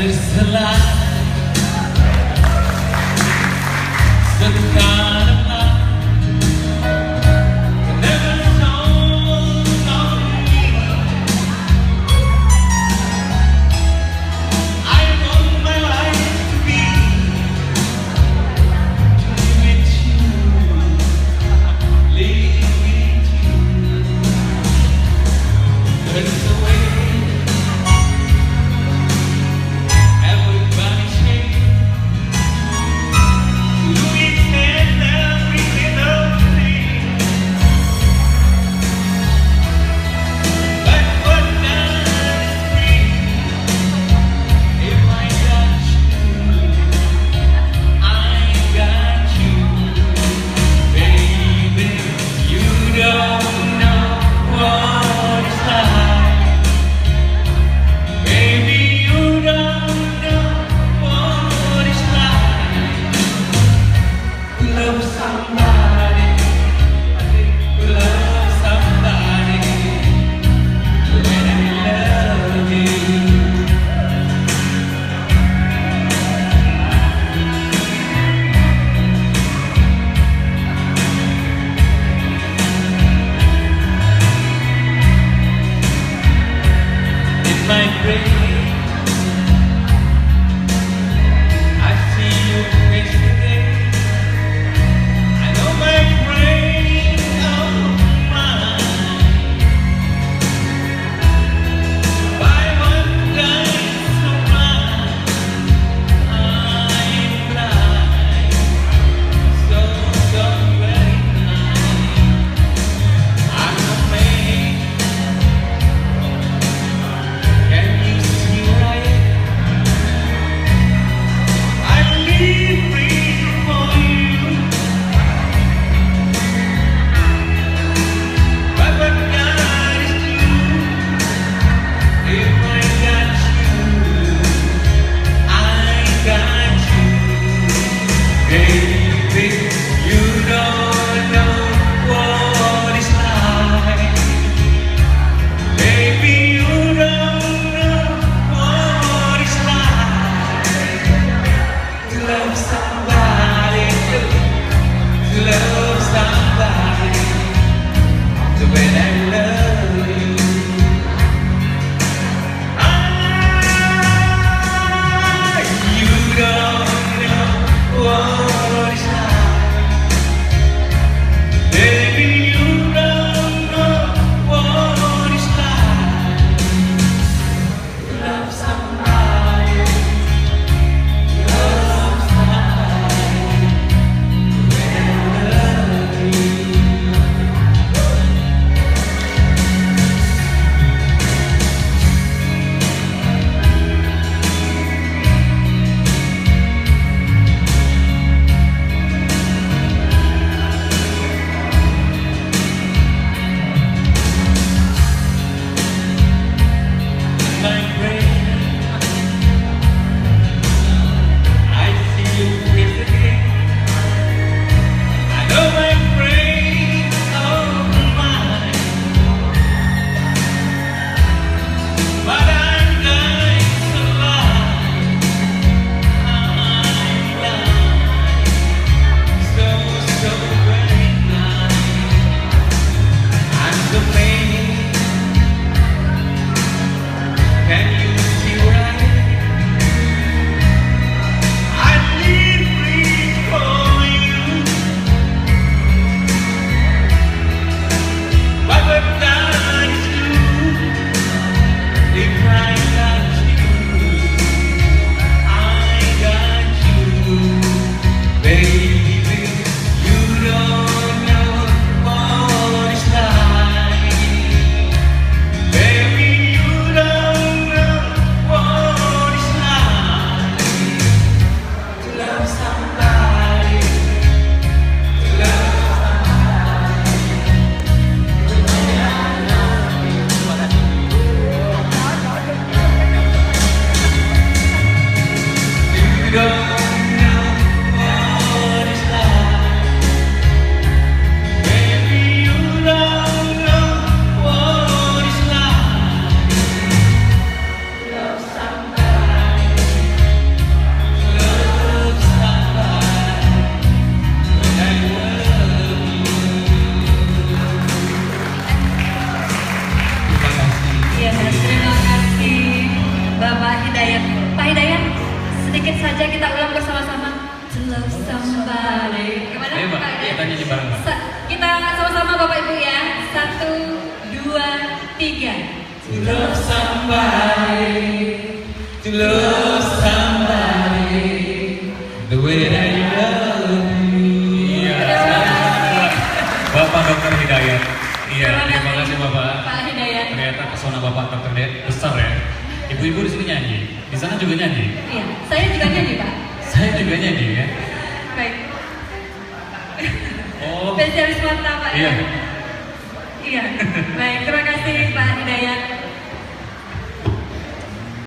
It's a lie, the kind of lie that never dawns on me. I want my life to be with you, live with you. There's a way. Ever saja kita ulang bersama-sama. To love somebody. Gimana? Ayo Mbak, kita nyanyi bareng Mbak. Kita sama-sama Bapak Ibu ya. 1, 2, 3. To love somebody, to love somebody, the way that you love me. Iya, Bapak Dokter Hidayat. Iya, terima kasih Bapak. Pak Hidayat. Ternyata pesona Bapak Dokter Hidayat besar ya. Ibu-ibu di sini nyanyi, di sana juga nyanyi. Iya, saya juga nyanyi Pak. Saya juga nyanyi ya. Baik. Oh, Spesialis mata Pak iya. ya. Iya. Baik, terima kasih Pak Hidayat.